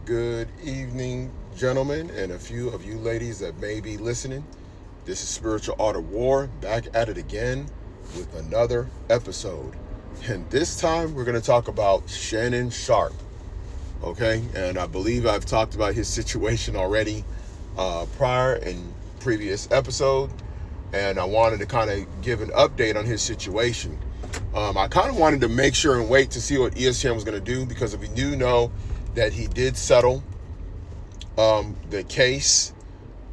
Good evening, gentlemen, and a few of you ladies that may be listening. This is Spiritual Art of War, back at it again with another episode. And this time we're going to talk about Shannon Sharpe. Okay, and I believe I've talked about his situation already prior in previous episode, and I wanted to kind of give an update on his situation. I kind of wanted to make sure and wait to see what ESPN was going to do, because we do know that he did settle the case,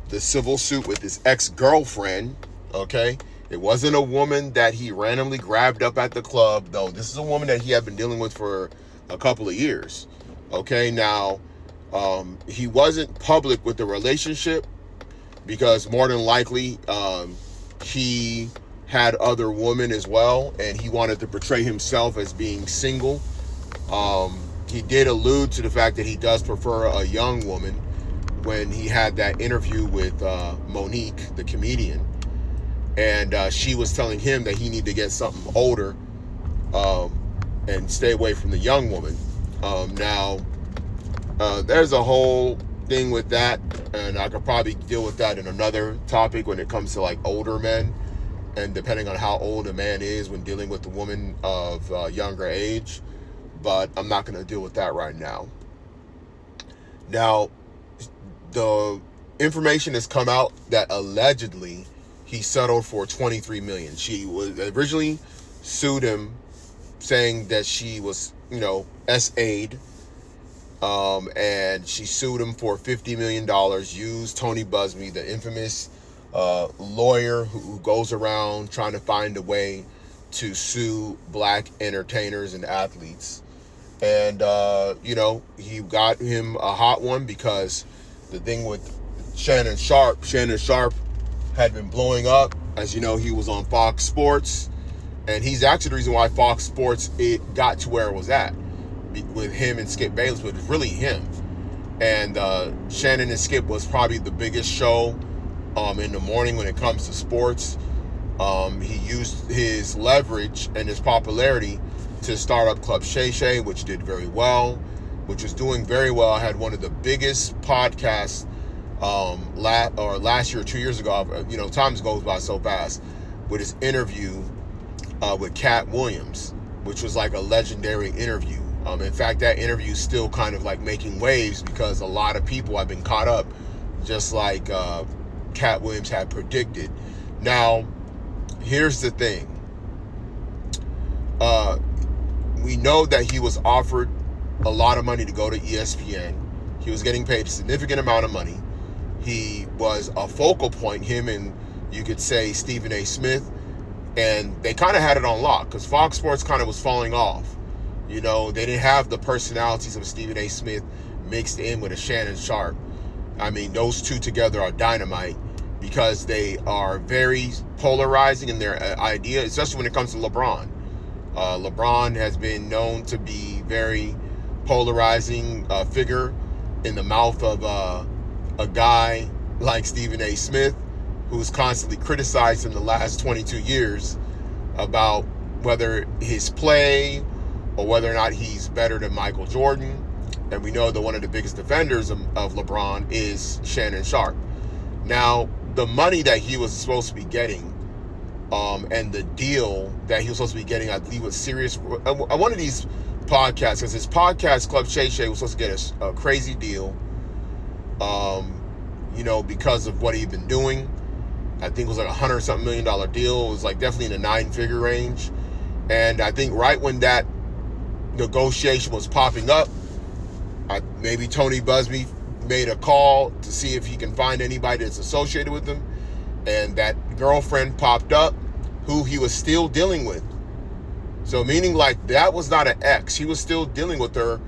the civil suit with his ex-girlfriend. Okay, it wasn't a woman that he randomly grabbed up at the club, though. This is a woman that he had been dealing with for a couple of years. Okay, now he wasn't public with the relationship because more than likely he had other women as well, and he wanted to portray himself as being single. He did allude to the fact that he does prefer a young woman when he had that interview with Monique, the comedian, and she was telling him that he needed to get something older and stay away from the young woman. Now, there's a whole thing with that, and I could probably deal with that in another topic when it comes to like older men, and depending on how old a man is when dealing with a woman of younger age. But I'm not going to deal with that right now. Now, the information has come out that allegedly he settled for $23 million. She was originally sued him, saying that she was, SA'd, and she sued him for $50 million. Used Tony Busby, the infamous lawyer who goes around trying to find a way to sue black entertainers and athletes. And, he got him a hot one, because the thing with Shannon Sharpe had been blowing up. As you know, he was on Fox Sports, and he's actually the reason why Fox Sports got to where it was at with him and Skip Bayless, but it was really him. And Shannon and Skip was probably the biggest show in the morning when it comes to sports. He used his leverage and his popularity to start up Club Shay Shay, which did very well, which was doing very well. I had one of the biggest podcasts last year or 2 years ago. Time goes by so fast, with his interview with Cat Williams, which was like a legendary interview. In fact, that interview is still kind of like making waves, because a lot of people have been caught up, just like Cat Williams had predicted. Now, here's the thing. We know that he was offered a lot of money to go to ESPN. He was getting paid a significant amount of money. He was a focal point, him and, you could say, Stephen A. Smith, and they kind of had it on lock, because Fox Sports kind of was falling off. They didn't have the personalities of Stephen A. Smith mixed in with a Shannon Sharpe. I mean, those two together are dynamite, because they are very polarizing in their idea, especially when it comes to LeBron. LeBron has been known to be very polarizing figure in the mouth of a guy like Stephen A. Smith, who's constantly criticized in the last 22 years about whether his play or whether or not he's better than Michael Jordan. And we know that one of the biggest defenders of LeBron is Shannon Sharpe. Now, the money that he was supposed to be getting, and the deal that he was supposed to be getting, I believe, was serious. One of these podcasts, because his podcast, Club Shay Shay, was supposed to get a crazy deal, because of what he'd been doing. I think it was like $100-something million deal. It was like definitely in the 9-figure range. And I think right when that negotiation was popping up, maybe Tony Busby made a call to see if he can find anybody that's associated with him, and that girlfriend popped up, who he was still dealing with. So meaning, like, that was not an ex. He was still dealing with her,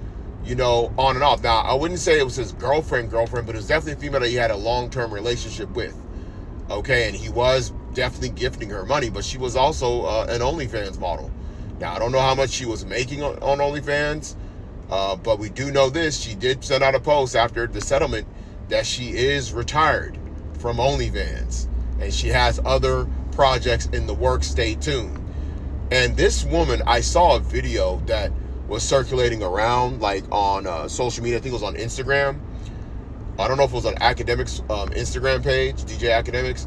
on and off. Now, I wouldn't say it was his girlfriend, but it was definitely a female that he had a long-term relationship with. Okay, and he was definitely gifting her money, but she was also an OnlyFans model. Now, I don't know how much she was making on OnlyFans, but we do know this. She did send out a post after the settlement that she is retired from OnlyFans, and she has other projects in the works. Stay tuned. And this woman, I saw a video that was circulating around like on social media. I think it was on Instagram. I don't know if it was on Academics Instagram page, DJ Academics,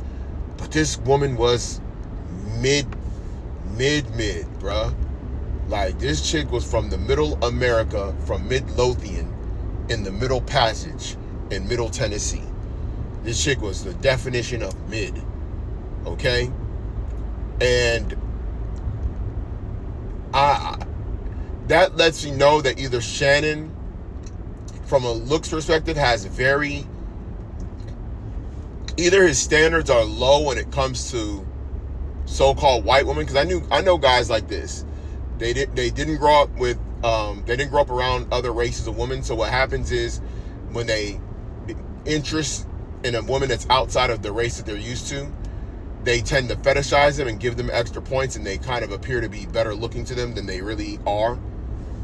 but this woman was mid, bruh. Like, this chick was from the middle America, from Midlothian, in the Middle Passage in Middle Tennessee. This chick was the definition of mid, okay? And that lets you know that either Shannon, from a looks perspective, either his standards are low when it comes to so-called white women, because I know guys like this. They didn't grow up around other races of women. So what happens is, when they interest in a woman that's outside of the race that they're used to, they tend to fetishize them and give them extra points, and they kind of appear to be better looking to them than they really are.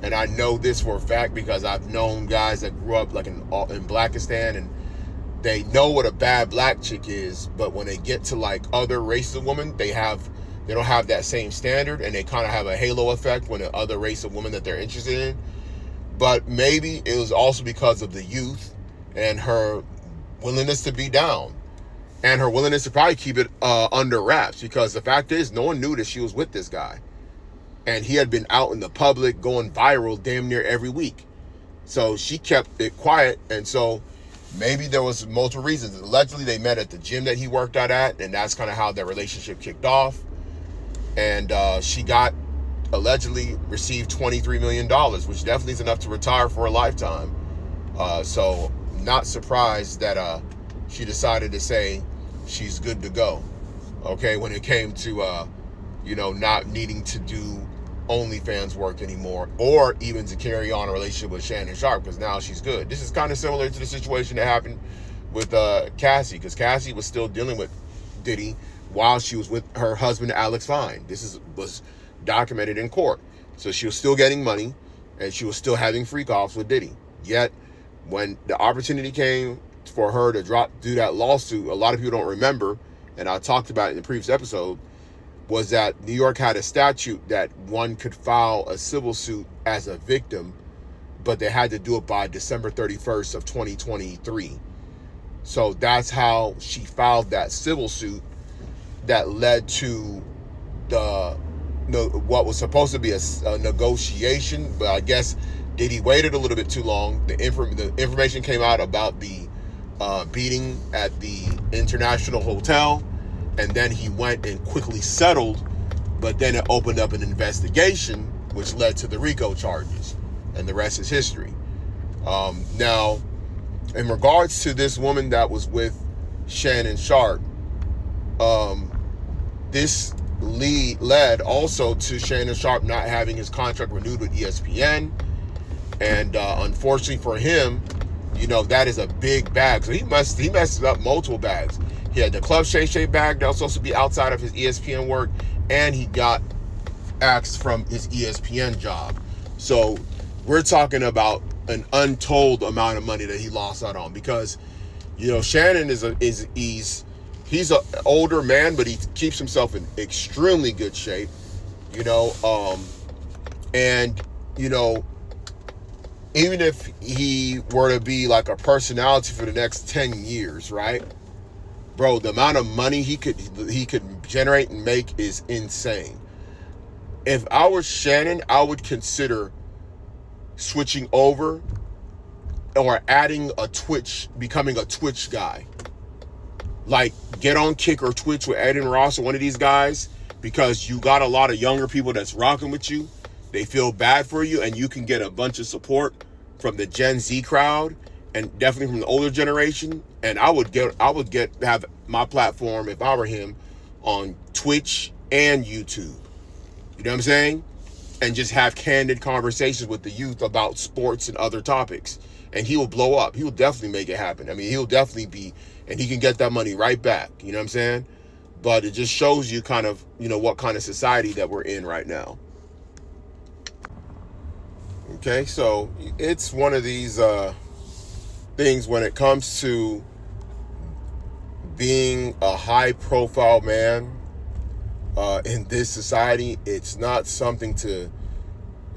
And I know this for a fact because I've known guys that grew up like in Blackistan, and they know what a bad black chick is, but when they get to like other races of women, they don't have that same standard, and they kind of have a halo effect when the other race of women that they're interested in. But maybe it was also because of the youth and her willingness to be down, and her willingness to probably keep it under wraps, because the fact is, no one knew that she was with this guy, and he had been out in the public going viral damn near every week. So she kept it quiet, and so maybe there was multiple reasons. Allegedly, they met at the gym that he worked out at, and that's kind of how their relationship kicked off. And she allegedly received $23 million, which definitely is enough to retire for a lifetime. So not surprised that she decided to say she's good to go. Okay, when it came to not needing to do OnlyFans work anymore, or even to carry on a relationship with Shannon Sharpe, because now she's good. This is kind of similar to the situation that happened with Cassie, because Cassie was still dealing with Diddy while she was with her husband Alex Fine. This was documented in court. So she was still getting money, and she was still having freak offs with Diddy. Yet when the opportunity came for her to do that lawsuit, a lot of people don't remember, and I talked about it in the previous episode, was that New York had a statute that one could file a civil suit as a victim, but they had to do it by December 31st of 2023. So that's how she filed that civil suit that led to what was supposed to be a negotiation, but I guess Diddy waited a little bit too long. The information came out about the beating at the International Hotel, and then he went and quickly settled, but then it opened up an investigation, which led to the RICO charges, and the rest is history. Now, in regards to this woman that was with Shannon Sharpe, this led also to Shannon Sharpe not having his contract renewed with ESPN, and unfortunately for him, that is a big bag. So he messed up multiple bags. He had the Club Shay Shay bag that was supposed to be outside of his ESPN work, and he got axed from his ESPN job. So we're talking about an untold amount of money that he lost out on, because Shannon he's an older man, but he keeps himself in extremely good shape, and even if he were to be like a personality for the next 10 years, right? Bro, the amount of money he could generate and make is insane. If I were Shannon, I would consider switching over or becoming a Twitch guy. Like, get on Kick or Twitch with Ed and Ross or one of these guys, because you got a lot of younger people that's rocking with you. They feel bad for you, and you can get a bunch of support from the Gen Z crowd, and definitely from the older generation. And I would have my platform, if I were him, on Twitch and YouTube. You know what I'm saying? And just have candid conversations with the youth about sports and other topics. And he will blow up. He will definitely make it happen. I mean, he'll definitely be, and he can get that money right back. You know what I'm saying? But it just shows you kind of, what kind of society that we're in right now. Okay, so it's one of these things when it comes to being a high-profile man in this society. It's not something to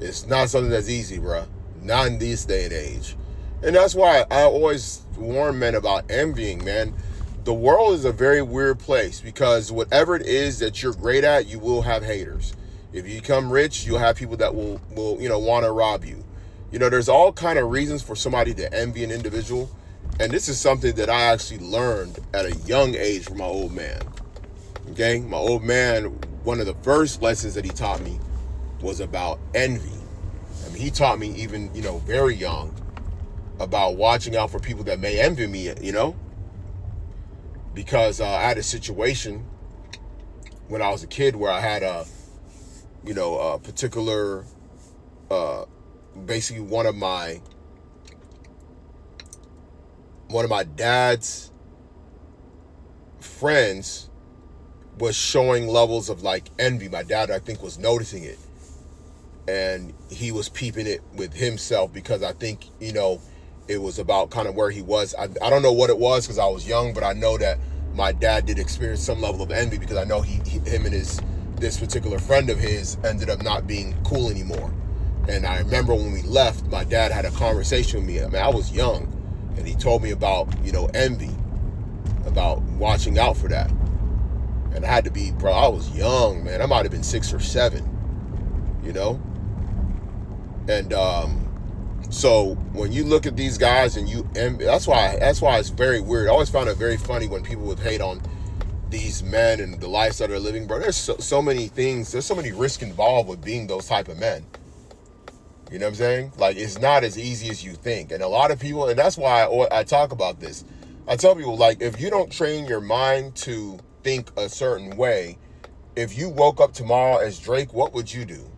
It's not something that's easy, bro. Not in this day and age. And that's why I always warn men about envying, man. The world is a very weird place because whatever it is that you're great at, you will have haters. If you become rich, you'll have people that will want to rob you. There's all kind of reasons for somebody to envy an individual. And this is something that I actually learned at a young age from my old man. Okay? My old man, one of the first lessons that he taught me was about envy. I mean, he taught me even, very young about watching out for people that may envy me, because I had a situation when I was a kid where I had a particular, basically one of my dad's friends was showing levels of like envy. My dad, I think, was noticing it, and he was peeping it with himself because I think, it was about kind of where he was. I don't know what it was because I was young, but I know that my dad did experience some level of envy because I know him and this particular friend of his ended up not being cool anymore. And I remember when we left, my dad had a conversation with me. I mean, I was young, and he told me about, envy, about watching out for that. And I had to be, bro, I was young, man. I might have been 6 or 7, And so when you look at these guys and you envy, that's why it's very weird. I always found it very funny when people would hate on these men and the lives that they're living, bro. There's so many things. There's so many risks involved with being those type of men. You know what I'm saying? Like, it's not as easy as you think. And a lot of people, and that's why I talk about this. I tell people, like, if you don't train your mind to think a certain way, if you woke up tomorrow as Drake, what would you do?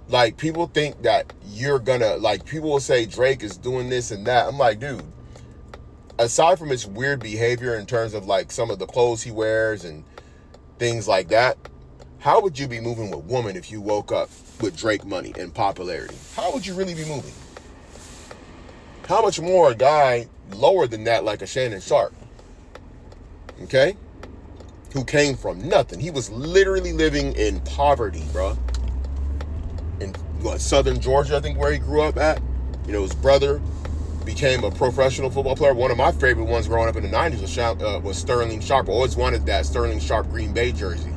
Like, people think that you're gonna, like, people will say Drake is doing this and that. I'm like, dude, aside from his weird behavior in terms of, like, some of the clothes he wears and things like that, how would you be moving with women if you woke up with Drake money and popularity? How would you really be moving? How much more a guy lower than that, like a Shannon Sharpe, okay, who came from nothing? He was literally living in poverty, bro. In southern Georgia, I think, where he grew up at. His brother became a professional football player. One of my favorite ones growing up in the 90s was Sterling Sharpe. I always wanted that Sterling Sharpe Green Bay jersey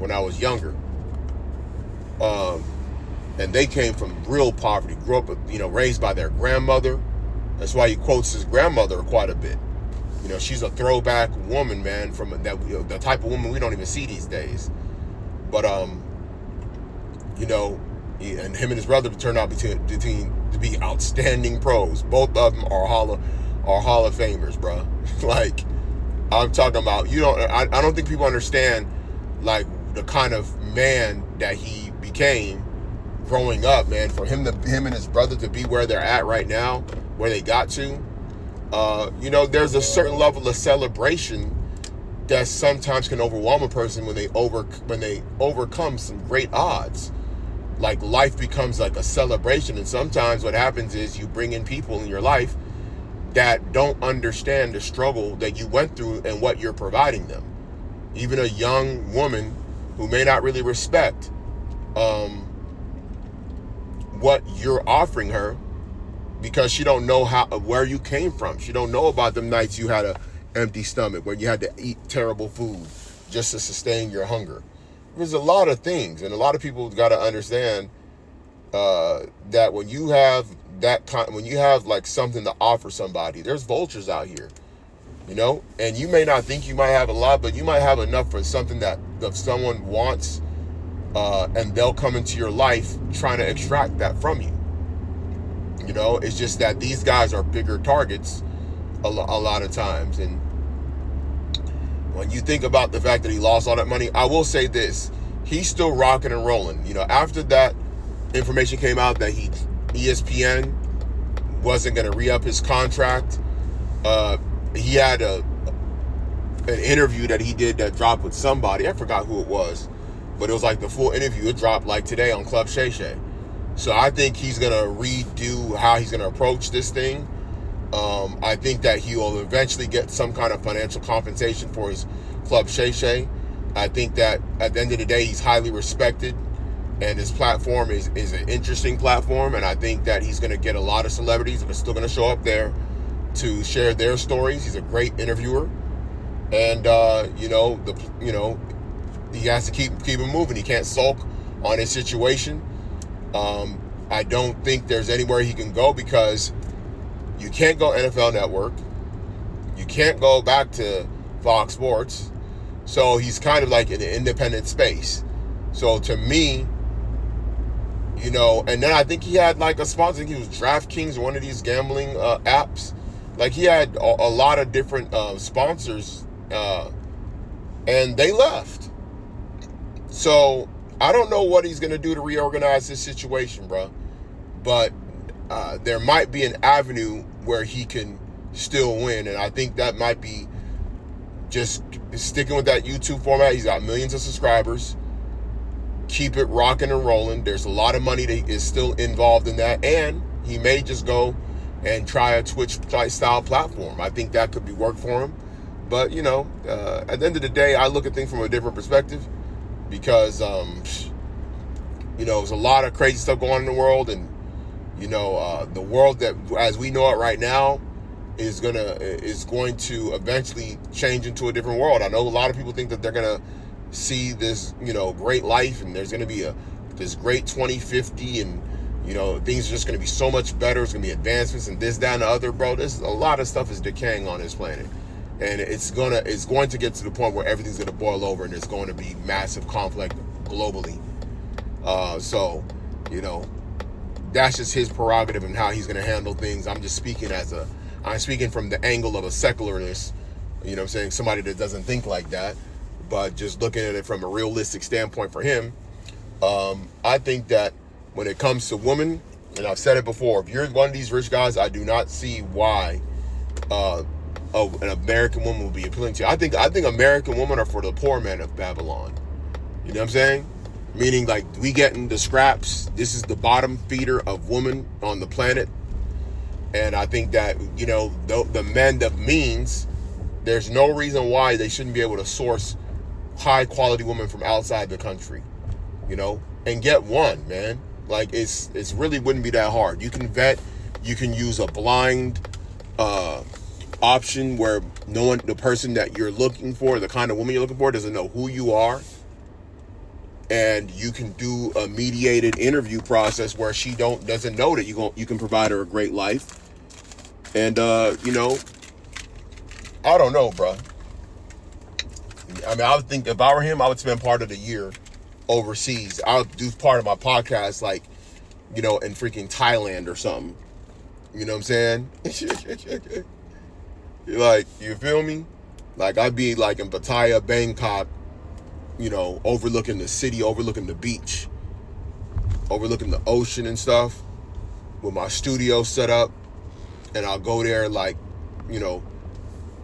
when I was younger. And they came from real poverty. Grew up, raised by their grandmother. That's why he quotes his grandmother quite a bit. She's a throwback woman, man, from that, the type of woman we don't even see these days. But and him and his brother turned out to be outstanding pros. Both of them are Hall of Famers, bro. Like, I'm talking about, I don't think people understand, like, the kind of man that he became growing up, man. For him and his brother to be where they're at right now, where they got to, there's a certain level of celebration that sometimes can overwhelm a person when they overcome some great odds. Like, life becomes like a celebration, and sometimes what happens is you bring in people in your life that don't understand the struggle that you went through and what you're providing them. Even a young woman who may not really respect what you're offering her, because she don't know where you came from. She don't know about them nights you had an empty stomach, where you had to eat terrible food just to sustain your hunger. There's a lot of things, and a lot of people got to understand that when you have like something to offer somebody, there's vultures out here, and you may not think you might have a lot, but you might have enough for something that if someone wants, and they'll come into your life trying to extract that from you. It's just that these guys are bigger targets a lot of times. And when you think about the fact that he lost all that money, I will say this: he's still rocking and rolling. After that information came out that ESPN wasn't going to re-up his contract, he had an interview that he did that dropped with somebody. I forgot who it was, but it was like the full interview. It dropped like today on Club Shay Shay. So I think he's going to redo how he's going to approach this thing. I think that he will eventually get some kind of financial compensation for his Club Shay Shay. I think that at the end of the day, he's highly respected. And his platform is an interesting platform, and I think that he's going to get a lot of celebrities that are still going to show up there to share their stories. He's a great interviewer, and he has to keep him moving. He can't sulk on his situation. I don't think there's anywhere he can go because you can't go NFL Network. You can't go back to Fox Sports. So he's kind of like in an independent space. So to me, and then I think he had like a sponsor. I think he was DraftKings or one of these gambling apps. Like he had a lot of different sponsors, and they left. So I don't know what he's going to do to reorganize this situation, bro. But there might be an avenue where he can still win. And I think that might be just sticking with that YouTube format. He's got millions of subscribers. Keep it rocking and rolling. There's a lot of money that is still involved in that. And he may just go and try a Twitch-style platform. I think that could be work for him. But, at the end of the day, I look at things from a different perspective. Because, there's a lot of crazy stuff going on in the world. And, the world that, as we know it right now, is going to eventually change into a different world. I know a lot of people think that they're going to see this, great life. And there's going to be this great 2050. And, things are just going to be so much better. It's going to be advancements and this, that, and the other. Bro, a lot of stuff is decaying on this planet. And it's going to get to the point where everything's going to boil over and there's going to be massive conflict globally. That's just his prerogative and how he's going to handle things. I'm just speaking I'm speaking from the angle of a secularist, somebody that doesn't think like that, but just looking at it from a realistic standpoint for him. I think that when it comes to women, and I've said it before, if you're one of these rich guys, I do not see why, an American woman will be appealing to you. I think American women are for the poor men of Babylon. You know what I'm saying? Meaning, like, we getting the scraps. This is the bottom feeder of women on the planet. And I think that, the men of means, there's no reason why they shouldn't be able to source high quality women from outside the country, and get one, man. Like, it's really wouldn't be that hard. You can vet, you can use a blind, option where the person that you're looking for, the kind of woman you're looking for, doesn't know who you are, and you can do a mediated interview process where she doesn't know that you can provide her a great life. And I don't know, bro. I mean, I would think if I were him, I would spend part of the year overseas. I would do part of my podcast like, in freaking Thailand or something. You know what I'm saying? Like, you feel me? Like, I'd be like in Pattaya, Bangkok, overlooking the city, overlooking the beach, overlooking the ocean and stuff, with my studio set up. And I'll go there like,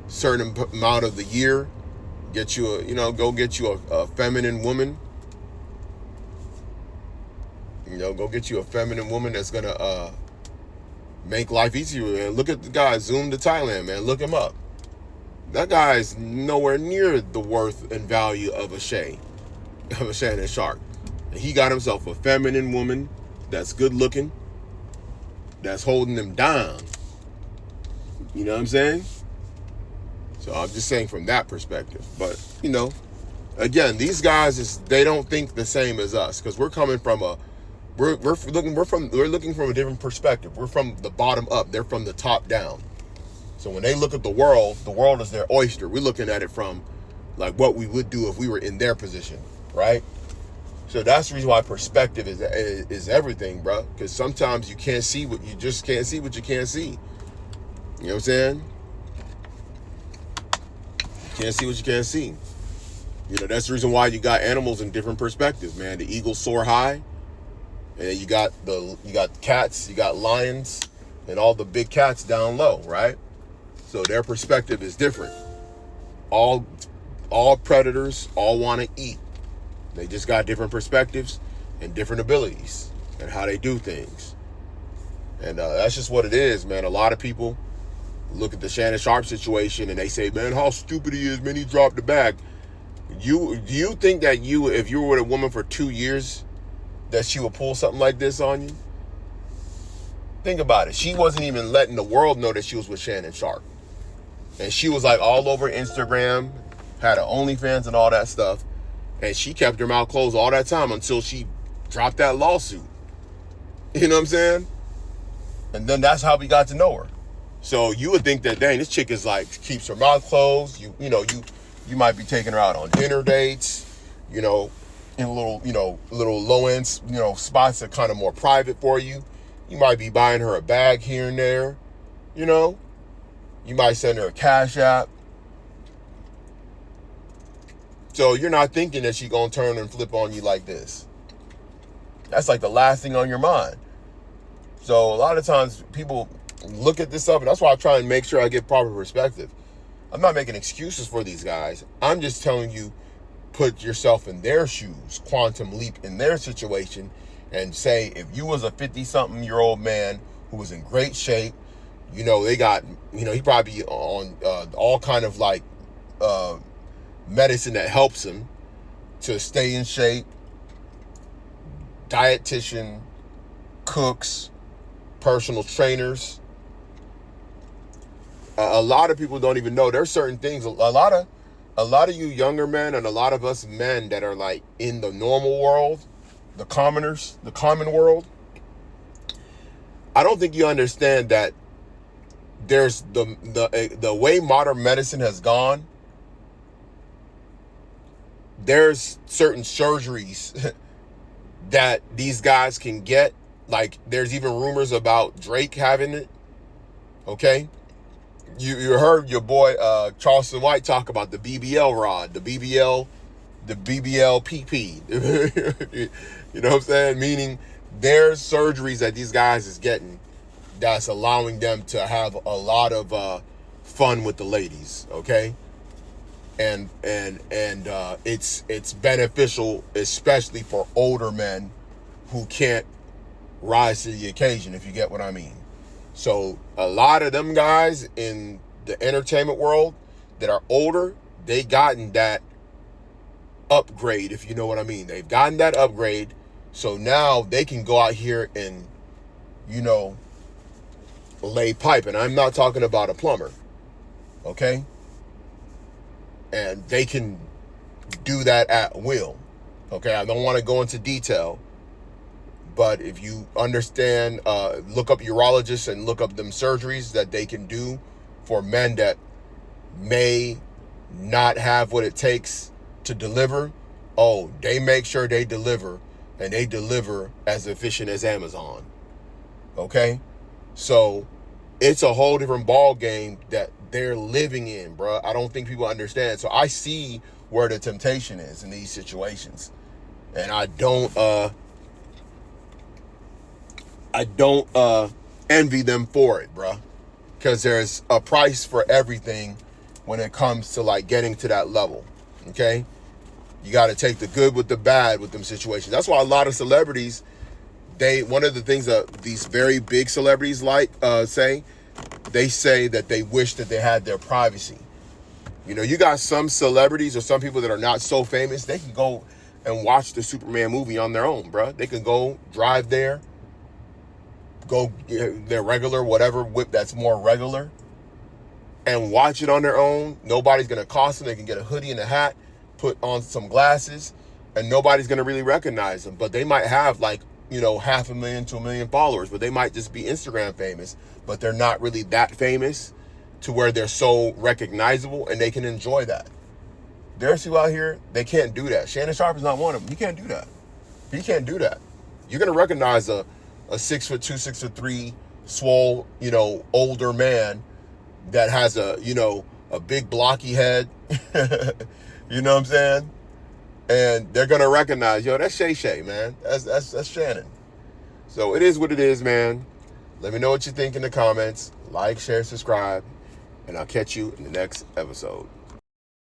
certain amount of the year, get you a feminine woman. Go get you a feminine woman that's gonna make life easier. Man. Look at the guy, zoom to Thailand, man. Look him up. That guy's nowhere near the worth and value of a Shannon Sharpe. And he got himself a feminine woman that's good looking, that's holding him down. You know what I'm saying? So I'm just saying from that perspective. But, again, these guys they don't think the same as us, because we're coming from we're looking from a different perspective. We're from the bottom up. They're from the top down. So when they look at the world is their oyster. We're looking at it from like what we would do if we were in their position, right? So that's the reason why perspective is everything, bro. Because sometimes you can't see what you can't see. You know what I'm saying? You can't see what you can't see. That's the reason why you got animals in different perspectives, man. The eagles soar high. And you got cats, you got lions, and all the big cats down low, right? So their perspective is different. All predators all want to eat. They just got different perspectives and different abilities and how they do things. And that's just what it is, man. A lot of people look at the Shannon Sharpe situation and they say, man, how stupid he is, man, he dropped the bag. Do you think that if you were with a woman for 2 years, that she would pull something like this on you? Think about it. She wasn't even letting the world know that she was with Shannon Sharpe. And she was like all over Instagram, had her OnlyFans and all that stuff. And she kept her mouth closed all that time until she dropped that lawsuit. You know what I'm saying? And then that's how we got to know her. So you would think that, dang, this chick is like, keeps her mouth closed. You might be taking her out on dinner dates, in little low end, spots that are kind of more private for you. You might be buying her a bag here and there, You might send her a cash app. So you're not thinking that she's going to turn and flip on you like this. That's like the last thing on your mind. So a lot of times people look at this stuff, and that's why I try and make sure I get proper perspective. I'm not making excuses for these guys. I'm just telling you, put yourself in their shoes, quantum leap in their situation, and say, if you was a 50-something-year-old man who was in great shape, they got, he probably on all kind of like medicine that helps him to stay in shape, dietitian, cooks, personal trainers. A lot of people don't even know there's certain things. A lot of you younger men and a lot of us men that are like in the normal world, the common world. I don't think you understand that there's the way modern medicine has gone. There's certain surgeries that these guys can get. Like there's even rumors about Drake having it. Okay. You heard your boy Charleston White talk about the BBL rod, the BBL PP. You know what I'm saying? Meaning there's surgeries that these guys is getting that's allowing them to have a lot of fun with the ladies, okay? And it's beneficial, especially for older men who can't rise to the occasion, if you get what I mean. So a lot of them guys in the entertainment world that are older, they gotten that upgrade, if you know what I mean. They've gotten that upgrade. So now they can go out here and, lay pipe. And I'm not talking about a plumber. Okay? And they can do that at will. Okay? I don't want to go into detail. But if you understand, look up urologists and look up them surgeries that they can do for men that may not have what it takes to deliver. Oh, they make sure they deliver, and they deliver as efficient as Amazon. Okay? So it's a whole different ball game that they're living in, bro. I don't think people understand. So I see where the temptation is in these situations. And I don't envy them for it, bro. Because there's a price for everything when it comes to like getting to that level. Okay? You got to take the good with the bad with them situations. That's why a lot of celebrities, one of the things that these very big celebrities they say that they wish that they had their privacy. You got some celebrities or some people that are not so famous, they can go and watch the Superman movie on their own, bro. They can go drive there, go their regular, whatever whip that's more regular, and watch it on their own. Nobody's going to cost them. They can get a hoodie and a hat, put on some glasses, and nobody's going to really recognize them. But they might have 500,000 to 1 million followers, but they might just be Instagram famous, but they're not really that famous to where they're so recognizable, and they can enjoy that. There's people out here, they can't do that. Shannon Sharpe is not one of them. He can't do that. He can't do that. You're going to recognize a 6'2", 6'3", swole, older man that has a big blocky head. You know what I'm saying? And they're gonna recognize, that's Shay, man. That's Shannon. So it is what it is, man. Let me know what you think in the comments. Like, share, subscribe, and I'll catch you in the next episode.